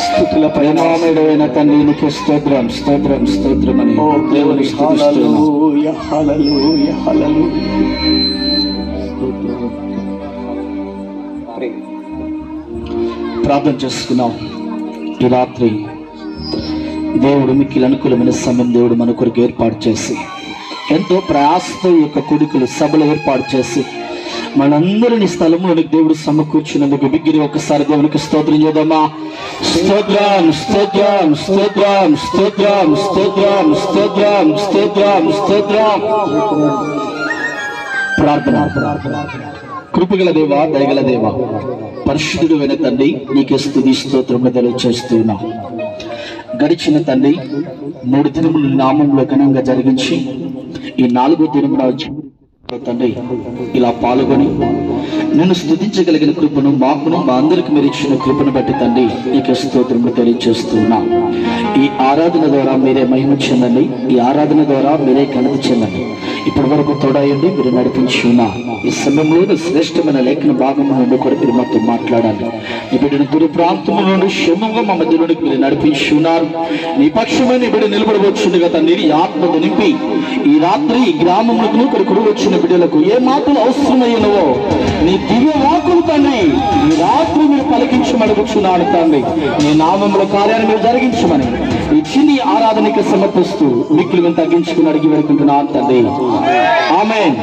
స్థుతుల పరిణామమైన తండ్రి నీకు స్తోత్రం స్తోత్రం స్తోత్రం అని దేవుని హల్లెలూయా హల్లెలూయా హల్లెలూయా. ప్రార్థన చేసుకున్నాం. ఈ రాత్రి దేవుడు మిక్కిలి అనుకూలమైన సమయం దేవుడు మన కొరకు ఏర్పాటు చేసి ఎంతో ప్రయాసతో ఈ యొక్క కుడికలు సభలు ఏర్పాటు చేసి మనందరినీ స్థలంలోనికి దేవుడు సమకూర్చున్నందుకు బిగ్గిరి ఒకసారి దేవునికి స్తోత్రం చేద్దామా. స్తోత్రం స్తోత్రం స్తోత్రం స్తోత్రం స్తోత్రం స్తోత్రం స్తోత్రం స్తోత్రం. ప్రార్థన. కృపగల దేవా దయగల దేవా పరిశుద్ధుడు అయిన తండ్రి నీకే స్తుతి స్తోత్రములు తెలియజేస్తున్నా. గడిచిన తండ్రి 3 దినములు నామంలో ఘనంగా జరిగించి ఈ 4వ దినమున తండ్రి ఇలా పాల్గొని నేను స్తుతించగలిగిన కృపను మాకును మా అందరికి మీరు ఇచ్చిన కృపను బట్టి తండ్రి నీకే స్తోత్రములు తెలియజేస్తున్నా. ఈ ఆరాధన ద్వారా మీరే మహిమ చెందండి. ఈ ఆరాధన ద్వారా మీరే ఘనత చెందండి. ఇప్పటి వరకు తోడాయండి మీరు నడిపించి ఉన్నా. ఈ సమయంలో శ్రేష్టమైన లేఖన భాగం నుండి కూడా మీరు మాతో మాట్లాడాలి. ఈ బిడ్డను దూర ప్రాంతం నుండి క్షేమంగా మా మధ్యలోనికి మీరు నడిపించి ఉన్నారు. నీ పక్షమైన ఈ బిడ్డ నిలబడవచ్చుండగా తండ్రి ఈ ఆత్మను నింపి ఈ రాత్రి ఈ గ్రామంలో ఇక్కడ వచ్చిన బిడ్డలకు ఏ మాటలు అవసరమైనవో నీ దివ్య వాక్కులు తండ్రి ఈ రాత్రి మీరు పలికించమడుగుచున్నాను తండ్రి. నీ నామంలో కార్యాన్ని మీరు జరిగించమని ఈ చిన్ని ఆరాధనకి సమర్పిస్తూ మిక్కిలి తగ్గించుకుని అడిగి వేడుకుంటున్నాను తండ్రి. ఆమేన్.